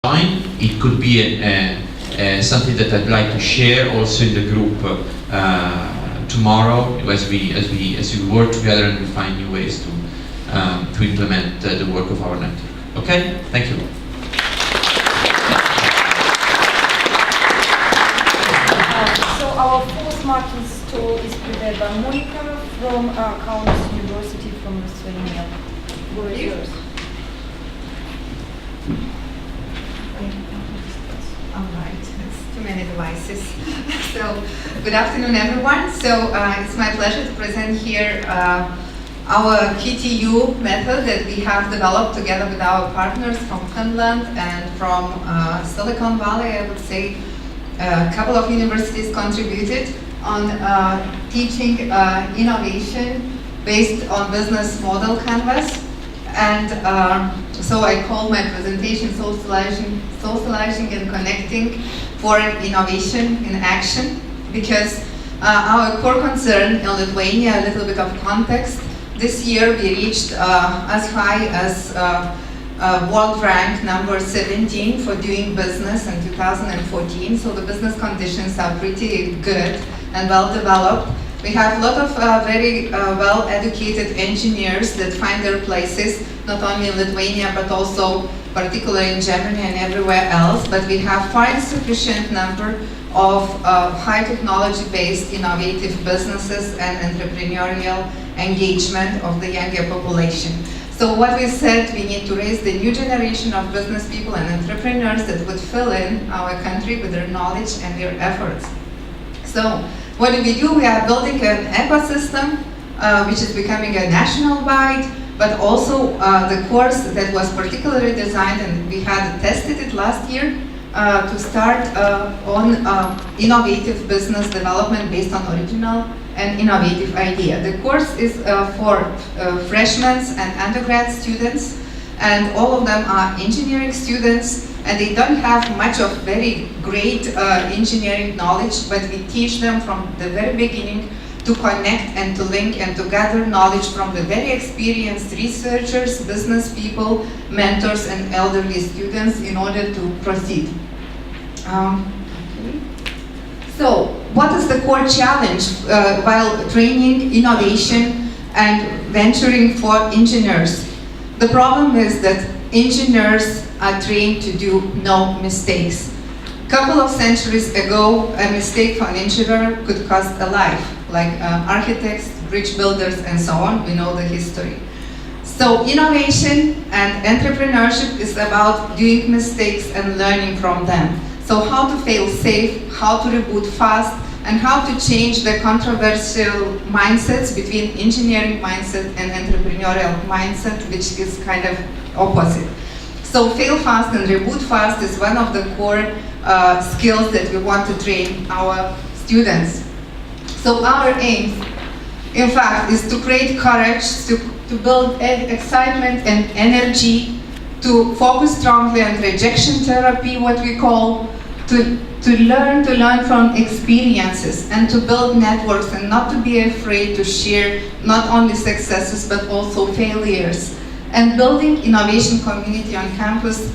It could be something that I'd like to share also in the group tomorrow as we work together and we find new ways to implement the work of our network. Okay? Thank you. So our fourth marking stall is prepared by Monica from Kaunas University from Lithuania. Where is yours? All right, it's too many devices. So, good afternoon, everyone. So, it's my pleasure to present here our KTU method that we have developed together with our partners from Finland and from Silicon Valley. I would say a couple of universities contributed on teaching innovation based on business model canvas. And so I call my presentation socializing and connecting foreign innovation in action, because our core concern in Lithuania, a little bit of context, this year we reached as high as world rank number 17 for doing business in 2014, so the business conditions are pretty good and well developed. We have a lot of very well-educated engineers that find their places, not only in Lithuania, but also particularly in Germany and everywhere else. But we have far insufficient number of high technology-based innovative businesses and entrepreneurial engagement of the younger population. So what we said, we need to raise the new generation of business people and entrepreneurs that would fill in our country with their knowledge and their efforts. So what do? We are building an ecosystem which is becoming a national-wide, but also the course that was particularly designed, and we had tested it last year, to start on innovative business development based on original and innovative idea. The course is for freshmen and undergrad students, and all of them are engineering students, and they don't have much of very great engineering knowledge, but we teach them from the very beginning to connect and to link and to gather knowledge from the very experienced researchers, business people, mentors, and elderly students in order to proceed. So, what is the core challenge while training innovation and venturing for engineers? The problem is that engineers are trained to do no mistakes. A couple of centuries ago, a mistake for an engineer could cost a life, like architects, bridge builders, and so on. We know the history. So innovation and entrepreneurship is about doing mistakes and learning from them. So how to fail safe, how to reboot fast, and how to change the controversial mindsets between engineering mindset and entrepreneurial mindset, which is kind of opposite. So fail fast and reboot fast is one of the core skills that we want to train our students. So our aim, in fact, is to create courage, to build excitement and energy, to focus strongly on rejection therapy, what we call, to learn from experiences and to build networks and not to be afraid to share not only successes but also failures. And building innovation community on campus,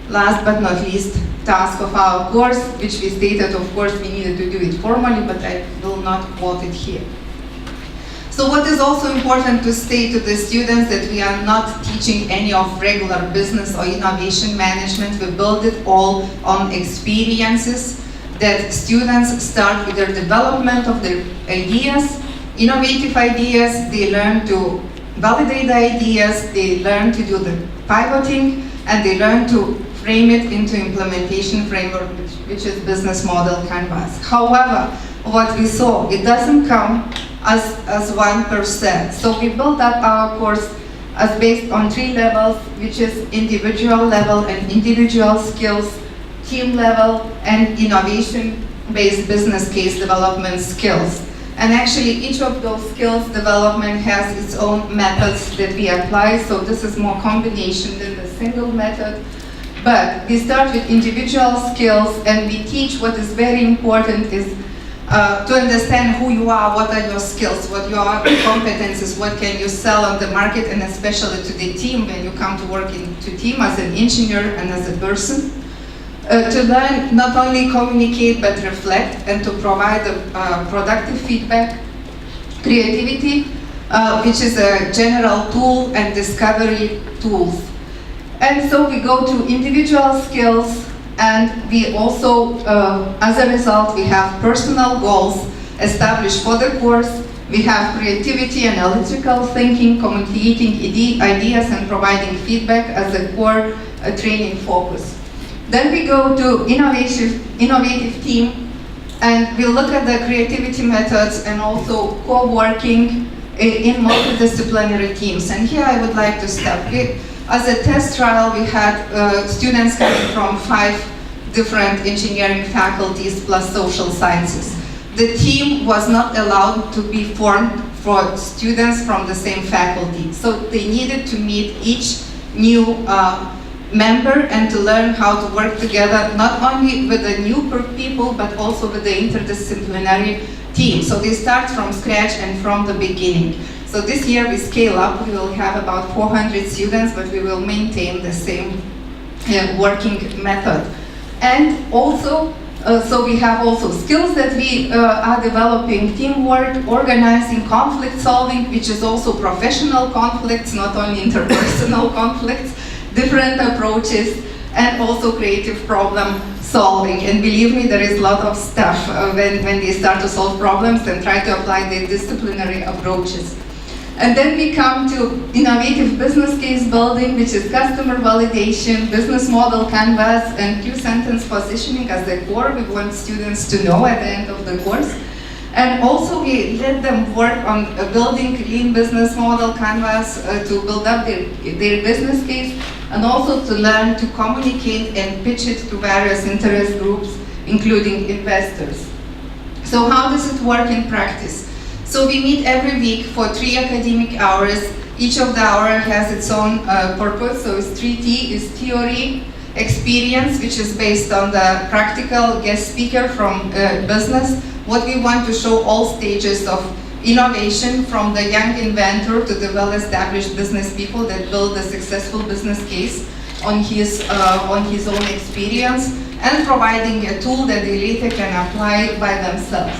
last but not least, task of our course, which we stated, of course, we needed to do it formally, but I will not quote it here. So what is also important to state to the students that we are not teaching any of regular business or innovation management. We build it all on experiences, that students start with their development of their ideas, innovative ideas. They learn to validate the ideas, they learn to do the pivoting, and they learn to frame it into implementation framework, which is business model canvas. However, what we saw, it doesn't come as 1%. So we built up our course as based on 3 levels, which is individual level and individual skills, team level, and innovation-based business case development skills. And actually, each of those skills development has its own methods that we apply, so this is more combination than the single method. But we start with individual skills, and we teach what is very important is to understand who you are, what are your skills, what your competences, what can you sell on the market, and especially to the team when you come to work into team as an engineer and as a person. to learn not only communicate but reflect and to provide productive feedback, creativity, which is a general tool, and discovery tools. And so we go to individual skills, and we also, as a result, we have personal goals established for the course. We have creativity, analytical thinking, communicating ideas, and providing feedback as a core training focus. Then we go to innovative team, and we look at the creativity methods and also co-working in multidisciplinary teams. And here I would like to step. As a test trial, we had students coming from 5 different engineering faculties plus social sciences. The team was not allowed to be formed for students from the same faculty. So they needed to meet each new member and to learn how to work together, not only with the new people, but also with the interdisciplinary team. So they start from scratch and from the beginning. So this year we scale up. We will have about 400 students, but we will maintain the same working method. And also, so we have also skills that we are developing: teamwork, organizing, conflict solving, which is also professional conflicts, not only interpersonal conflicts, different approaches, and also creative problem solving. And believe me, there is a lot of stuff when they start to solve problems and try to apply their disciplinary approaches. And then we come to innovative business case building, which is customer validation, business model canvas, and Q-sentence positioning as the core. We want students to know at the end of the course. And also we let them work on building lean business model canvas to build up their business case, and also to learn to communicate and pitch it to various interest groups, including investors. So how does it work in practice? So we meet every week for 3 academic hours. Each of the hours has its own purpose. So it's 3T is theory, experience, which is based on the practical guest speaker from business. What we want to show all stages of innovation, from the young inventor to the well-established business people that build a successful business case on his own experience, and providing a tool that they later can apply by themselves.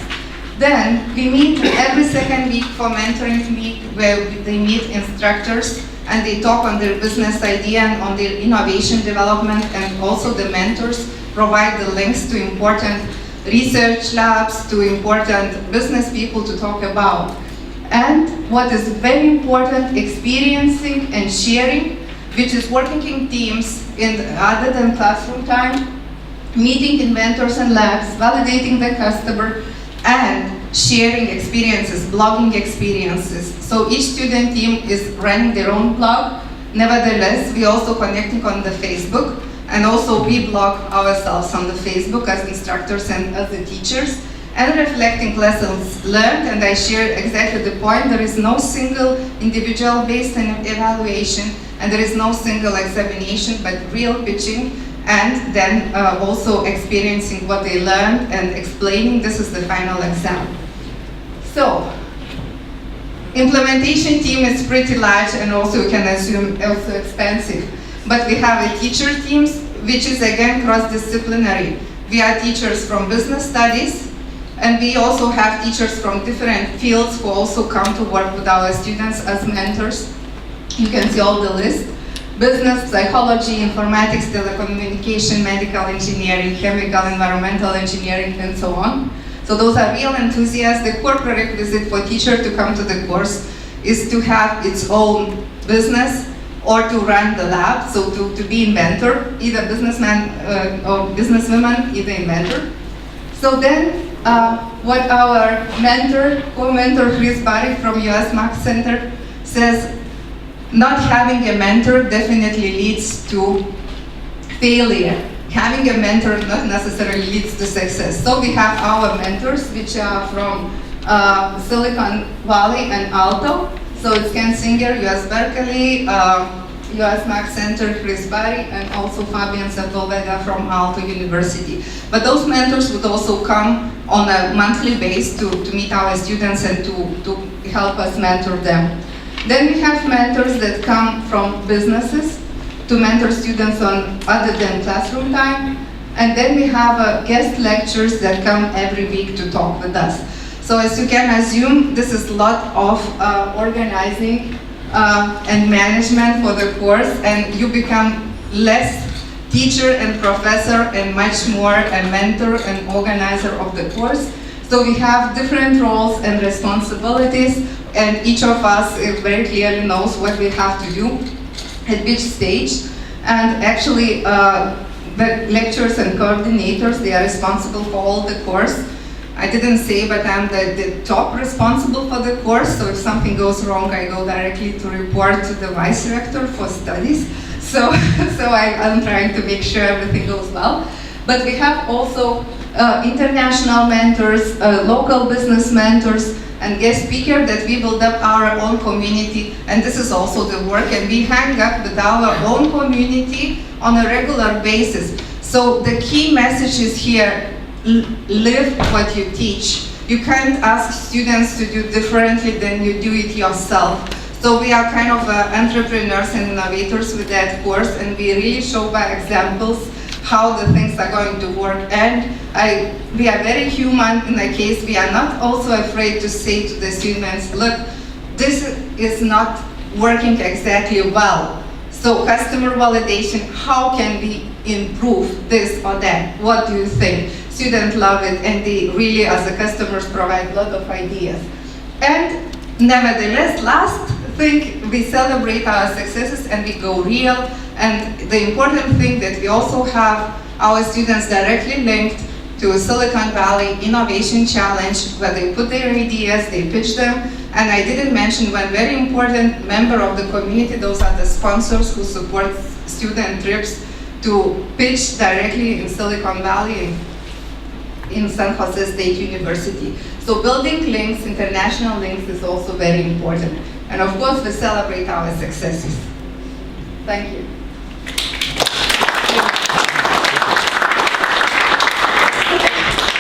Then we meet every second week for mentoring week, where they meet instructors and they talk on their business idea and on their innovation development, and also the mentors provide the links to important research labs, to important business people to talk about. And what is very important, experiencing and sharing, which is working in teams other than classroom time, meeting inventors and labs, validating the customer, and sharing experiences, blogging experiences. So each student team is running their own blog. Nevertheless, we also connecting on the Facebook, and also we blog ourselves on the Facebook as instructors and as the teachers, and reflecting lessons learned. And I share exactly the point: there is no single individual based evaluation, and there is no single examination, but real pitching, and then also experiencing what they learned and explaining. This is the final exam. So, implementation team is pretty large, and also you can assume also expensive. But we have a teacher teams, which is again cross-disciplinary. We are teachers from business studies, and we also have teachers from different fields who also come to work with our students as mentors. You can see all the list: business, psychology, informatics, telecommunication, medical engineering, chemical, environmental engineering, and so on. So those are real enthusiasts. The core prerequisite for teacher to come to the course is to have its own business or to run the lab, so to be inventor, either businessman or businesswoman, either inventor. So then what our co-mentor Chris Barry from US Max Center says, not having a mentor definitely leads to failure. Having a mentor not necessarily leads to success. So we have our mentors, which are from Silicon Valley and Alto. So it's Ken Singer, US Berkeley, US Max Center, Chris Barry, and also Fabian Sepulveda from Alto University. But those mentors would also come on a monthly basis to meet our students and to help us mentor them. Then we have mentors that come from businesses to mentor students on other than classroom time. And then we have guest lectures that come every week to talk with us. So as you can assume, this is a lot of organizing and management for the course, and you become less teacher and professor and much more a mentor and organizer of the course. So we have different roles and responsibilities, and each of us very clearly knows what we have to do at which stage. And actually, the lecturers and coordinators, they are responsible for all the course. I didn't say, but I'm the top responsible for the course, so if something goes wrong, I go directly to report to the vice rector for studies. So I'm trying to make sure everything goes well. But we have also international mentors, local business mentors, and guest speaker that we build up our own community, and this is also the work, and we hang up with our own community on a regular basis. So the key message is here, live what you teach. You can't ask students to do differently than you do it yourself. So we are kind of entrepreneurs and innovators with that course, and we really show by examples how the things are going to work. And we are very human in the case. We are not also afraid to say to the students, look, this is not working exactly well. So customer validation, how can we improve this or that? What do you think? Students love it, and they really, as the customers, provide a lot of ideas. And nevertheless, last thing, we celebrate our successes and we go real. And the important thing that we also have our students directly linked to Silicon Valley Innovation Challenge, where they put their ideas, they pitch them. And I didn't mention one very important member of the community, those are the sponsors who support student trips to pitch directly in Silicon Valley, in San Jose State University. So building links, international links, is also very important. And of course, we celebrate our successes. Thank you.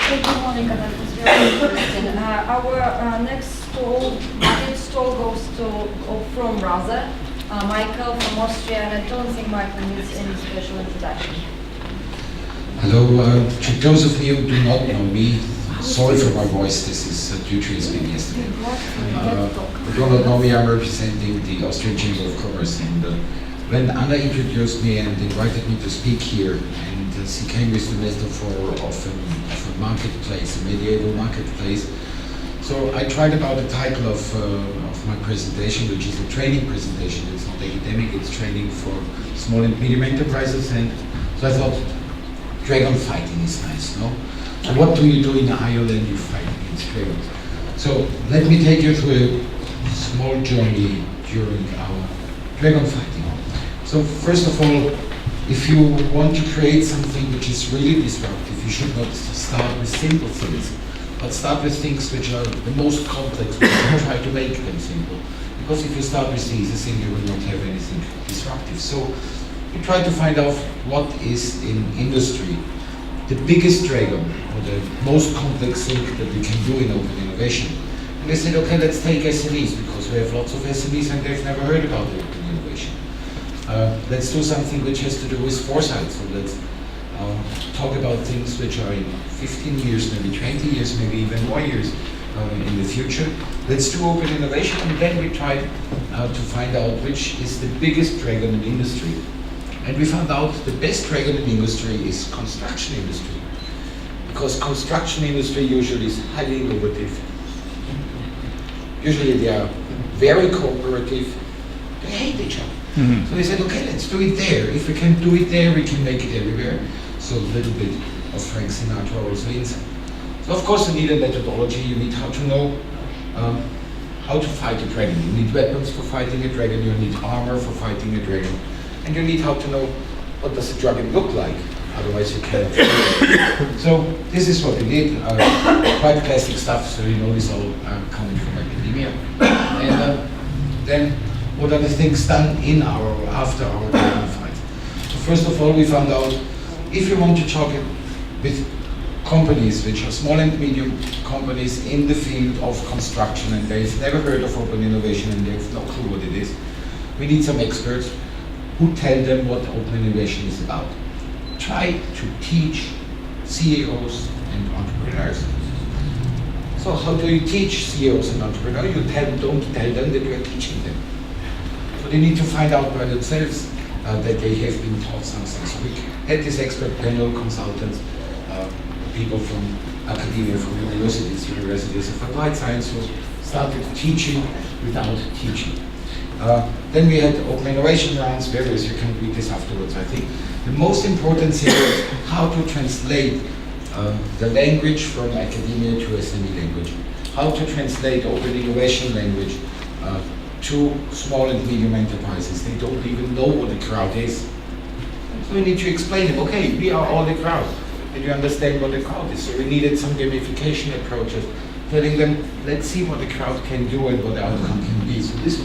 Thank you, Monica. That was very interesting. Our next stall goes from Raza, Michael from Austria, and I don't think Michael needs any special introduction. Hello, to those of you who do not know me, sorry for my voice, this is due to speaking yesterday. Who do not know me, I'm representing the Austrian Chamber of Commerce, and when Anna introduced me and invited me to speak here, and she came with the metaphor of a marketplace, a medieval marketplace, so I tried about the title of my presentation, which is a training presentation. It's not academic, it's training for small and medium enterprises, and so I thought, dragon fighting is nice, no? So what do you do in Ireland? You fight against dragons. So let me take you through a small journey during our dragon fighting. So first of all, if you want to create something which is really disruptive, you should not start with simple things, but start with things which are the most complex, and try to make them simple. Because if you start with the easy thing, you will not have anything disruptive. So we try to find out what is in industry the biggest dragon, or the most complex thing that we can do in open innovation. And they said, okay, let's take SMEs, because we have lots of SMEs and they've never heard about open innovation. Let's do something which has to do with foresight. So let's talk about things which are in 15 years, maybe 20 years, maybe even more years in the future. Let's do open innovation, and then we try to find out which is the biggest dragon in industry. And we found out the best dragon in industry is construction industry. Because construction industry usually is highly innovative. Usually they are very cooperative. They hate each other. Mm-hmm. So they said, okay, let's do it there. If we can do it there, we can make it everywhere. So a little bit of Frank Sinatra also inside. So of course you need a methodology. You need how to know how to fight a dragon. You need weapons for fighting a dragon. You need armor for fighting a dragon. And you need how to know what does a dragon look like, otherwise you can't. So this is what we did, quite classic stuff, so you know this all coming from academia. And then what are the things done in after our dragon fight? So first of all, we found out if you want to talk with companies which are small and medium companies in the field of construction, and they've never heard of open innovation and they have no clue what it is, we need some experts who tell them what open innovation is about. try to teach CEOs and entrepreneurs. So how do you teach CEOs and entrepreneurs? Don't tell them that you are teaching them. So they need to find out by themselves that they have been taught something. So we had this expert panel, consultants, people from academia, from universities of applied science who started teaching without teaching. Then we had open innovation rounds, various, you can read this afterwards, I think. The most important thing is how to translate the language from academia to SME language. How to translate open innovation language to small and medium enterprises. They don't even know what a crowd is. So we need to explain them, okay, we are all the crowd. And you understand what the crowd is. So we needed some gamification approaches, telling them, let's see what the crowd can do and what the outcome can be. So this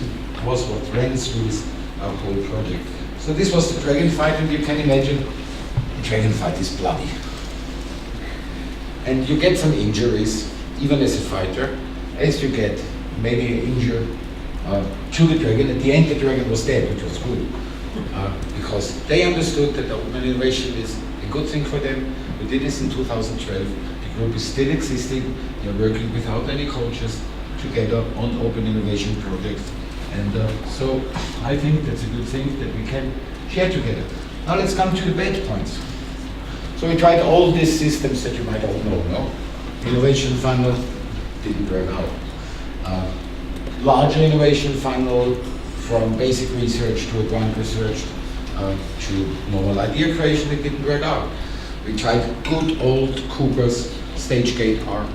was what ran through this whole project. So this was the dragon fight, and you can imagine the dragon fight is bloody. And you get some injuries, even as a fighter, as you get maybe injured to the dragon. At the end, the dragon was dead, which was good, because they understood that open innovation is a good thing for them. We did this in 2012. The group is still existing. They're working without any coaches together on open innovation projects. And so I think that's a good thing that we can share together. Now let's come to the bad points. So we tried all these systems that you might all know, no? Innovation funnel didn't work out. Larger innovation funnel from basic research to advanced research to normal idea creation, it didn't work out. We tried good old Cooper's stage gate R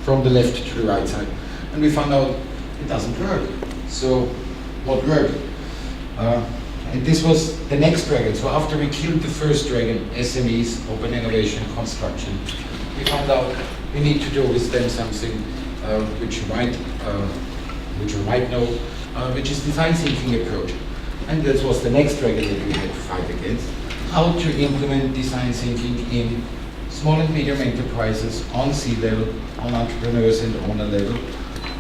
from the left to the right side, and we found out it doesn't work. So what worked? And this was the next dragon. So after we killed the first dragon, SMEs, open innovation, construction, we found out we need to do with them something which you might know, which is design thinking approach. And that was the next dragon that we had to fight against. How to implement design thinking in small and medium enterprises, on C-level, on entrepreneurs and owner level,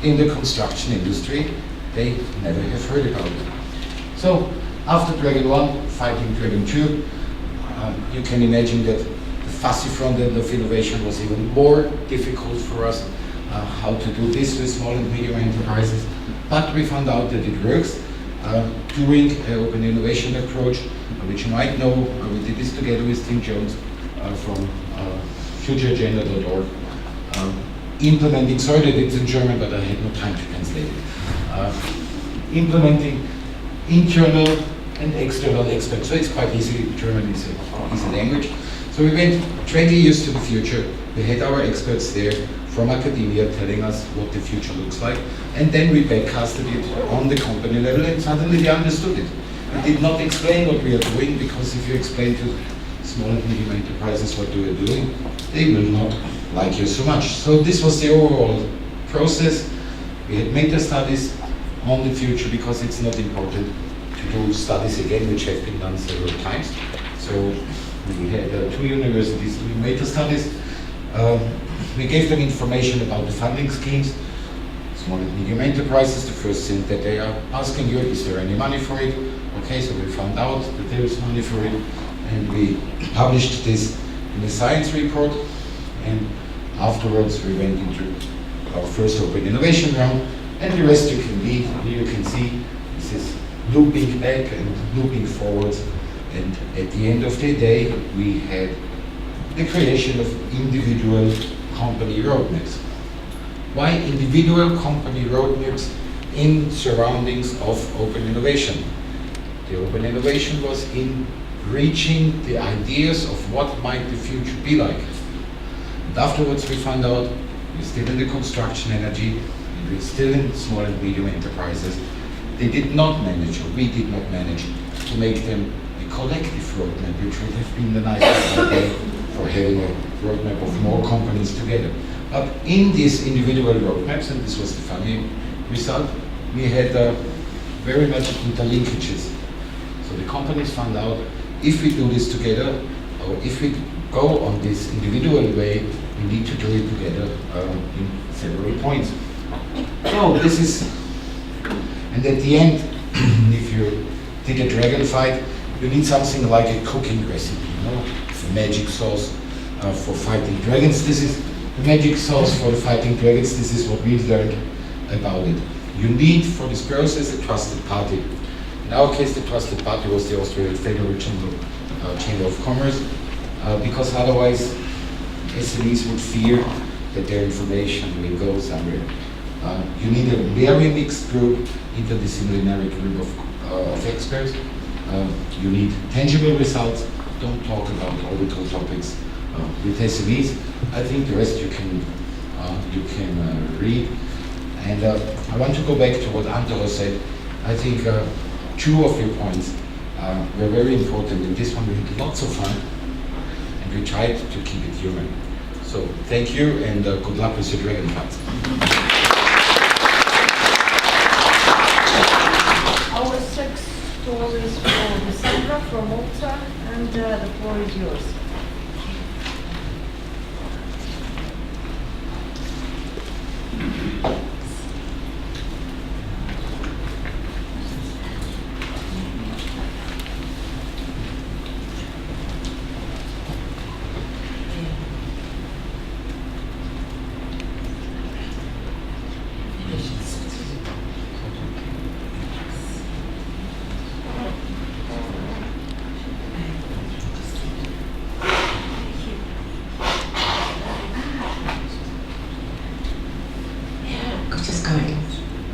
in the construction industry. They never have heard about it. So after Dragon 1, fighting Dragon 2, you can imagine that the fussy front end of innovation was even more difficult for us, how to do this with small and medium enterprises. But we found out that it works. Doing an open innovation approach, which you might know, we did this together with Tim Jones from futureagenda.org. Implementing, sorry that it's in German, but I had no time to translate it. Implementing internal and external experts. So it's quite easy, German is an easy language. So we went 20 years to the future. We had our experts there from academia telling us what the future looks like. And then we backcasted it on the company level, and suddenly they understood it. We did not explain what we are doing, because if you explain to small and medium enterprises what you are doing, they will not like you so much. So this was the overall process. We had meta-studies on the future, because it's not important to do studies again, which have been done several times. So we had 2 universities doing meta-studies. We gave them information about the funding schemes. Small and medium enterprises, the first thing that they are asking you, is there any money for it? Okay, so we found out that there is money for it, and we published this in a science report, and afterwards we went into our first open innovation round, and the rest you can read. Here you can see this is looping back and looping forwards, and at the end of the day we had the creation of individual company roadmaps. Why individual company roadmaps in surroundings of open innovation? The open innovation was in reaching the ideas of what might the future be like. And afterwards we found out we're still in the construction energy, and we're still in small and medium enterprises. They did not manage, or we did not manage, to make them a collective roadmap, which would have been the nicest idea for having a roadmap of more companies together. But in these individual roadmaps, and this was the funny result, we had very much interlinkages. So the companies found out, if we do this together, or if we go on this individual way, we need to do it together in several points. So this is, and at the end, if you did a dragon fight, you need something like a cooking recipe, you know, a magic sauce for fighting dragons. This is the magic sauce for the fighting dragons. This is what we've learned about it. You need for this process a trusted party. In our case, the trusted party was the Austrian Federal Chamber of Commerce, because otherwise SMEs would fear that their information will go somewhere. You need a very mixed group, interdisciplinary group of experts. You need tangible results. Don't talk about theoretical topics with SMEs. I think the rest you can read. And I want to go back to what Antero said. I think two of your points were very important. In this one we had lots of fun, and we tried to keep it human. So thank you, and good luck with your dragon fights. Our sixth stall is for December from Malta, and the floor is yours.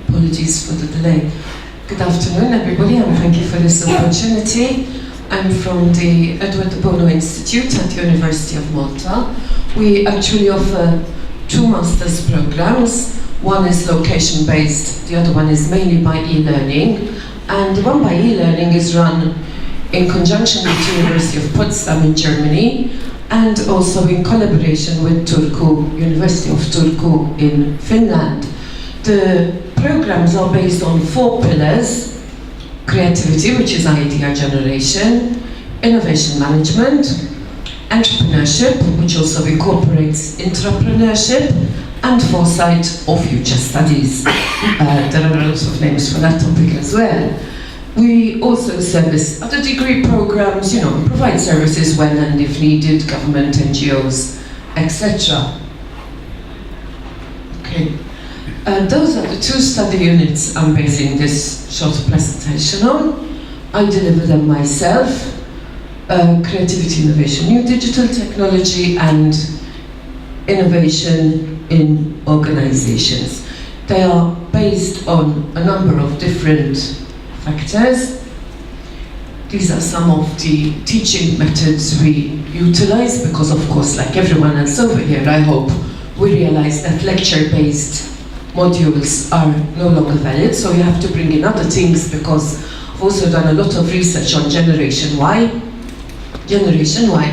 Apologies for the delay. Good afternoon, everybody, and thank you for this opportunity. I'm from the Edward de Bono Institute at the University of Malta. We actually offer two master's programs. One is location-based, the other one is mainly by e-learning. And the one by e-learning is run in conjunction with the University of Potsdam in Germany, and also in collaboration with Turku, University of Turku in Finland. The programs are based on 4 pillars: creativity, which is idea generation, innovation management, entrepreneurship, which also incorporates entrepreneurship, and foresight or future studies. There are lots of names for that topic as well. We also service other degree programs, provide services when and if needed, government, NGOs, etc. Okay. Those are the 2 study units I'm basing this short presentation on. I deliver them myself. Creativity, innovation, new digital technology, and innovation in organizations. They are based on a number of different factors. These are some of the teaching methods we utilize because, of course, like everyone else over here, I hope, we realize that lecture-based modules are no longer valid, so you have to bring in other things, because I've also done a lot of research on Generation Y. Generation Y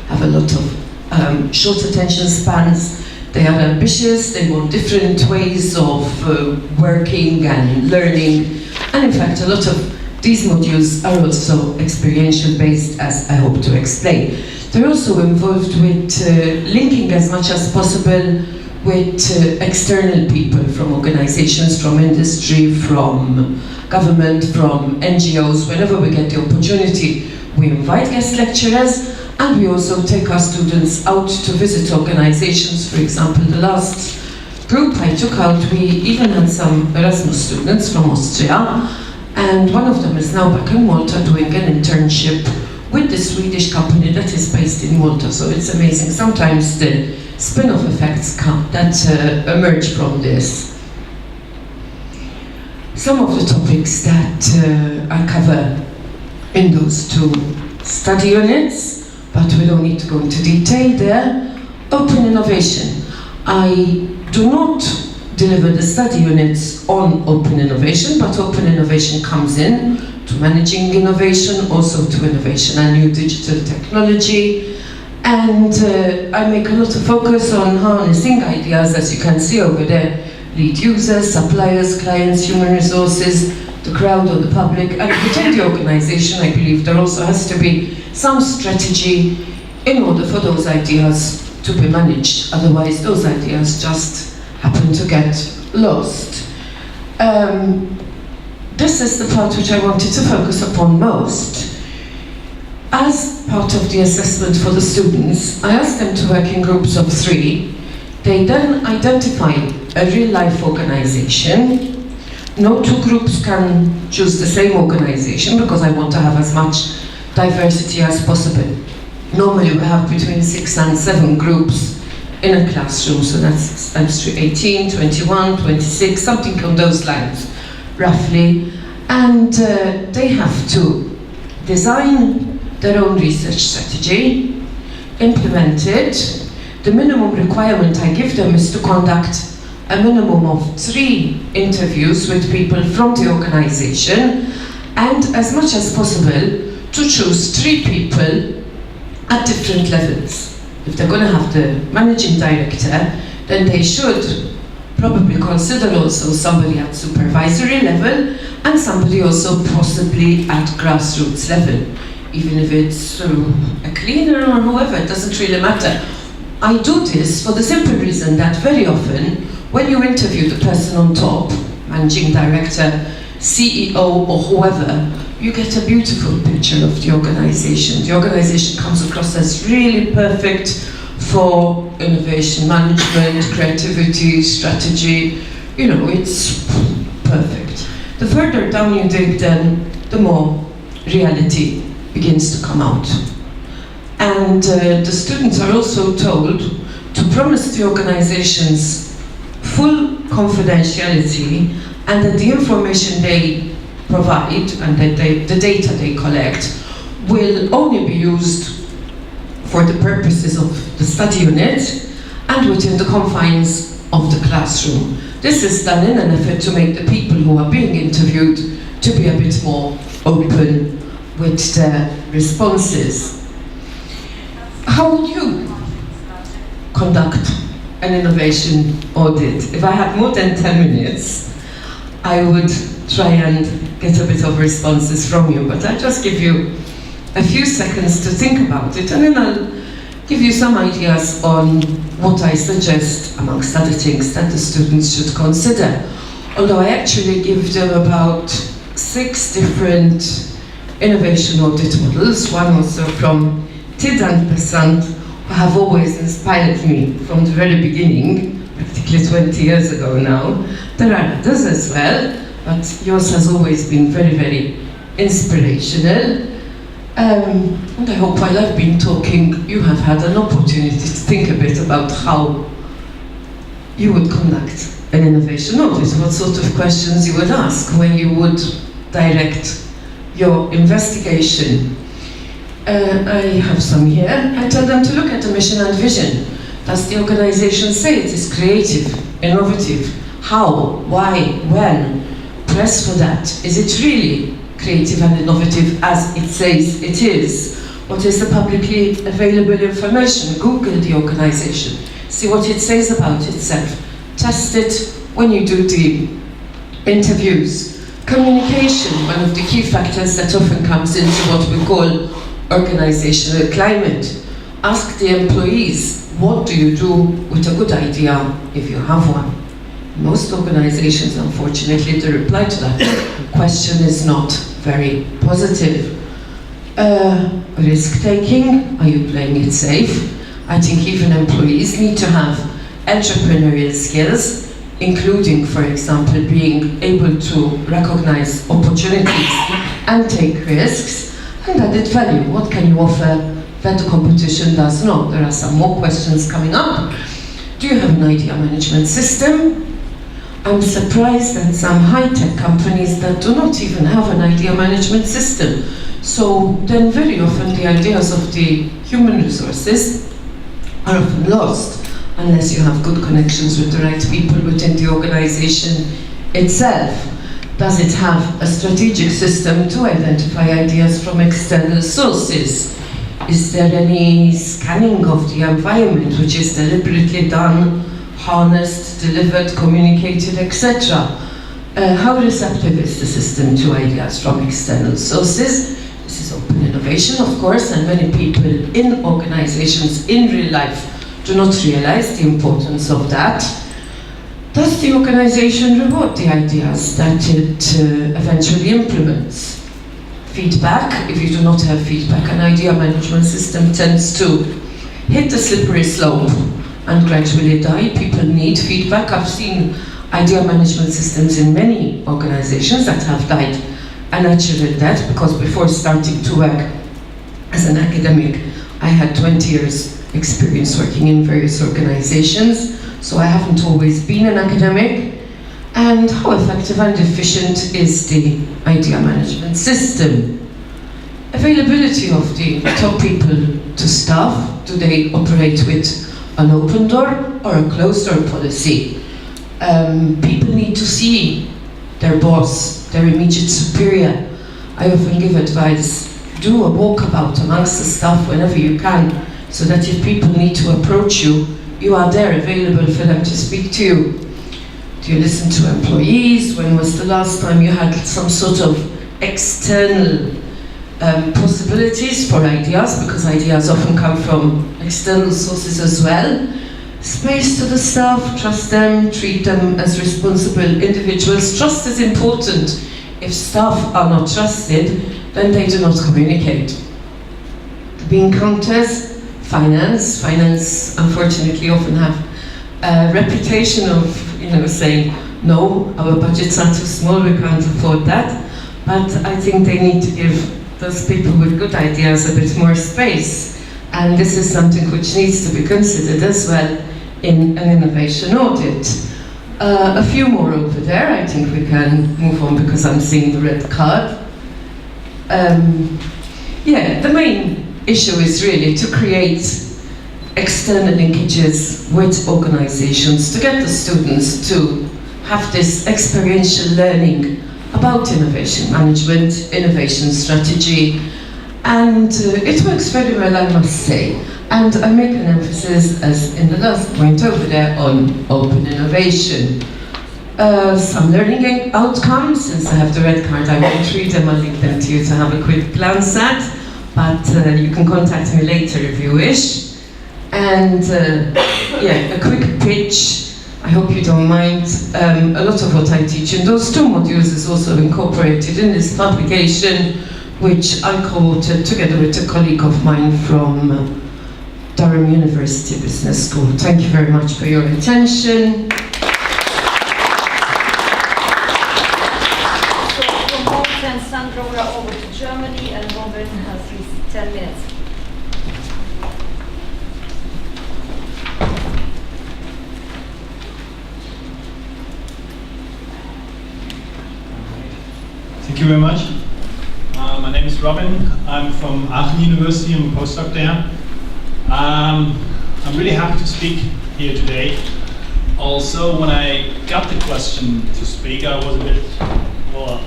have a lot of short attention spans. They are ambitious, they want different ways of working and learning, and in fact a lot of these modules are also experiential based, as I hope to explain. They're also involved with linking as much as possible with external people from organizations, from industry, from government, from NGOs. Whenever we get the opportunity, we invite guest lecturers, and we also take our students out to visit organizations. For example, the last group I took out, we even had some Erasmus students from Austria, and one of them is now back in Malta doing an internship with the Swedish company that is based in Malta. So it's amazing. Sometimes the spin-off effects come that emerge from this. Some of the topics that I cover in those 2 study units, but we don't need to go into detail there. Open innovation. I do not deliver the study units on open innovation, but open innovation comes in to managing innovation, also to innovation and new digital technology. And I make a lot of focus on harnessing ideas, as you can see over there. Lead users, suppliers, clients, human resources, the crowd or the public. And within the organization, I believe there also has to be some strategy in order for those ideas to be managed. Otherwise, those ideas just happen to get lost. This is the part which I wanted to focus upon most. As part of the assessment for the students, I asked them to work in groups of 3. They then identified a real-life organization. No 2 groups can choose the same organization because I want to have as much diversity as possible. Normally we have between 6 and 7 groups in a classroom, so that's times 18, 21, 26, something on those lines, roughly. And they have to design their own research strategy, implement it. The minimum requirement I give them is to conduct a minimum of 3 interviews with people from the organization, and as much as possible to choose 3 people at different levels. If they're going to have the managing director, then they should probably consider also somebody at supervisory level and somebody also possibly at grassroots level. Even if it's a cleaner or whoever, it doesn't really matter. I do this for the simple reason that very often when you interview the person on top, managing director, CEO or whoever, you get a beautiful picture of the organization. The organization comes across as really perfect for innovation management, creativity, strategy. You know, it's perfect. The further down you dig, then the more reality begins to come out. And the students are also told to promise the organizations full confidentiality and that the information they provide and that the data they collect will only be used for the purposes of the study unit and within the confines of the classroom. This is done in an effort to make the people who are being interviewed to be a bit more open with their responses. How would you conduct an innovation audit? If I had more than 10 minutes, I would try and get a bit of responses from you, but I'll just give you a few seconds to think about it, and then I'll give you some ideas on what I suggest, amongst other things, that the students should consider. Although I actually give them about 6 different innovation audit models, one also from Tid and Pesant, who have always inspired me from the very beginning, practically 20 years ago now. There are others as well, but yours has always been very, very inspirational. And I hope while I've been talking, you have had an opportunity to think a bit about how you would conduct an innovation audit, what sort of questions you would ask, where you would direct your investigation. I have some here. I tell them to look at the mission and vision. Does the organization say it is creative, innovative? How? Why? When? Press for that. Is it really creative and innovative as it says it is? What is the publicly available information? Google the organization. See what it says about itself. Test it when you do the interviews. Communication, one of the key factors that often comes into what we call organizational climate. Ask the employees, what do you do with a good idea if you have one? Most organizations, unfortunately, the reply to that question is not very positive. Risk-taking, are you playing it safe? I think even employees need to have entrepreneurial skills, including, for example, being able to recognize opportunities and take risks. And added value, what can you offer that the competition does not? There are some more questions coming up. Do you have an idea management system? I'm surprised at some high-tech companies that do not even have an idea management system. So then very often the ideas of the human resources are often lost unless you have good connections with the right people within the organization itself. Does it have a strategic system to identify ideas from external sources? Is there any scanning of the environment which is deliberately done, harnessed, delivered, communicated, etc.? How receptive is the system to ideas from external sources? This is open innovation, of course, and many people in organizations in real life do not realize the importance of that. Does the organization reward the ideas that it eventually implements? feedback. If you do not have feedback, an idea management system tends to hit the slippery slope and gradually die. People need feedback. I've seen idea management systems in many organizations that have died a natural death, because before starting to work as an academic, I had 20 years experience working in various organizations, so I haven't always been an academic. And how effective and efficient is the idea management system? Availability of the top people to staff. Do they operate with an open door or a closed door policy? People need to see their boss, their immediate superior. I often give advice, do a walkabout amongst the staff whenever you can, so that if people need to approach you, you are there available for them to speak to you. Do you listen to employees? When was the last time you had some sort of external possibilities for ideas, because ideas often come from external sources as well. Space to the staff, trust them, treat them as responsible individuals. Trust is important. If staff are not trusted, then they do not communicate. The bean counters, finance unfortunately often have a reputation of saying, no, our budgets are too small, we can't afford that. But I think they need to give those people with good ideas a bit more space. And this is something which needs to be considered as well in an innovation audit. A few more over there. I think we can move on because I'm seeing the red card. The main issue is really to create external linkages with organizations to get the students to have this experiential learning about innovation management, innovation strategy, and it works very well, I must say. And I make an emphasis, as in the last point over there, on open innovation. Some learning outcomes. Since I have the red card, I won't read them. I'll leave them to you to have a quick glance at, but you can contact me later if you wish. And a quick pitch. I hope you don't mind. A lot of what I teach in those two modules is also incorporated in this publication, which I co-authored together with a colleague of mine from Durham University Business School. Thank you very much for your attention. So from Malta and Sandra, we are over to Germany, and Robert has his 10 minutes. Thank you very much. My name is Robin. I'm from Aachen University. I'm a postdoc there. I'm really happy to speak here today. Also, when I got the question to speak, I was a bit,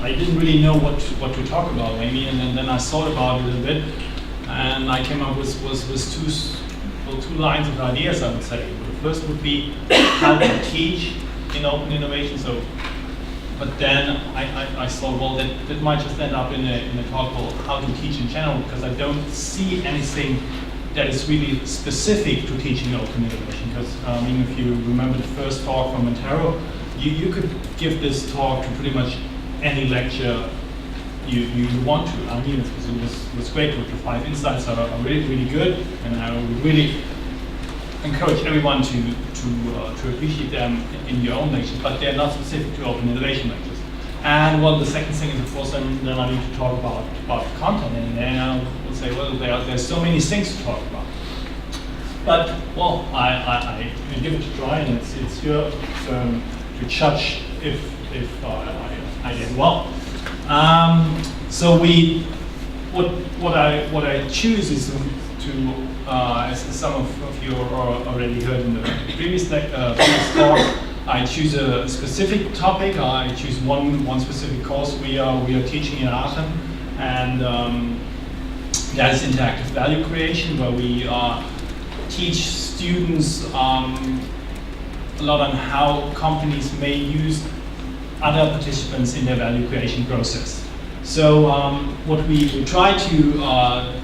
I didn't really know what to talk about maybe, and then I thought about it a little bit, and I came up with two lines of ideas, I would say. The first would be how to teach in open innovation. But then I thought, that might just end up in a talk called how to teach in general, because I don't see anything that is really specific to teaching open innovation. Because if you remember the first talk from Montero, you could give this talk to pretty much any lecture you want to. It was great. The 5 insights are really, really good, and I would really encourage everyone to appreciate them in your own lectures, but they're not specific to open innovation lectures. And the second thing is, of course, then I need to talk about content, and then I will say, there's so many things to talk about. But I give it a try, and it's your turn to judge if I did well. So what I choose is to as some of you already heard in the previous talk, I choose a specific topic. I choose one specific course we are teaching in Aachen, and that is interactive value creation, where we teach students a lot on how companies may use other participants in their value creation process. So what we try to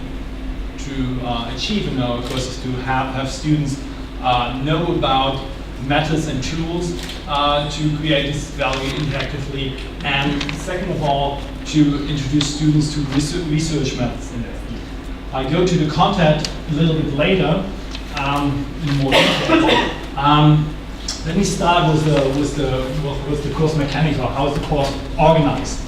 achieve in our course is to have students know about methods and tools to create this value interactively, and second of all, to introduce students to research methods in their field. I go to the content a little bit later in more detail. Let me start with the course mechanics, or how is the course organized.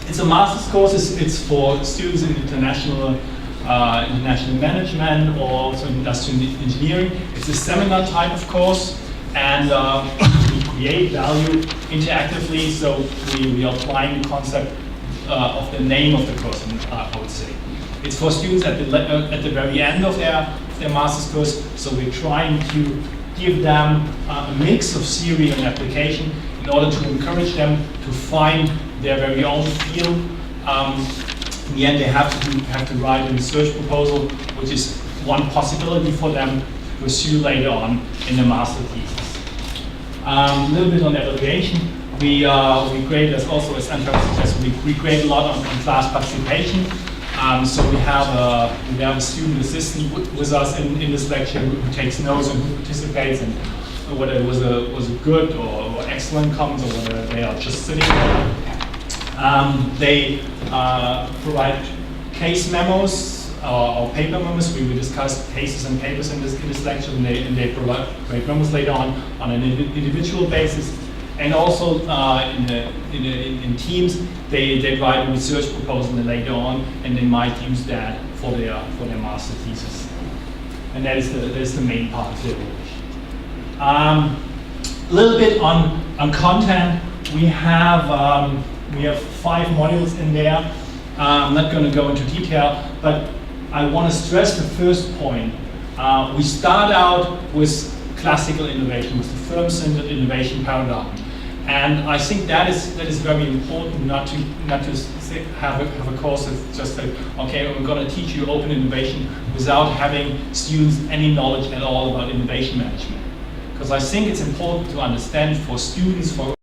It's a master's course. It's for students in international management or also industrial engineering. It's a seminar type of course, and we create value interactively. So we are applying the concept of the name of the course, I would say. It's for students at the very end of their master's course. So we're trying to give them a mix of theory and application in order to encourage them to find their very own field. In the end, they have to write a research proposal, which is one possibility for them to pursue later on in the master thesis. A little bit on evaluation. We grade, as also as Anton suggested, we grade a lot on class participation. So we have a student assistant with us in this lecture who takes notes and who participates, and whether it was a good or excellent comment, or whether they are just sitting there. They provide case memos or paper memos. We will discuss cases and papers in this lecture, and they provide memos later on an individual basis. And also in teams, they write a research proposal later on, and they might use that for their master thesis. And that is the main part of the evaluation. A little bit on content. We have 5 modules in there. I'm not going to go into detail, but I want to stress the first point. We start out with classical innovation, with the firm-centered innovation paradigm. And I think that is very important, not to have a course that's just like, okay, we're going to teach you open innovation without having students any knowledge at all about innovation management. Because I think it's important to understand for students, for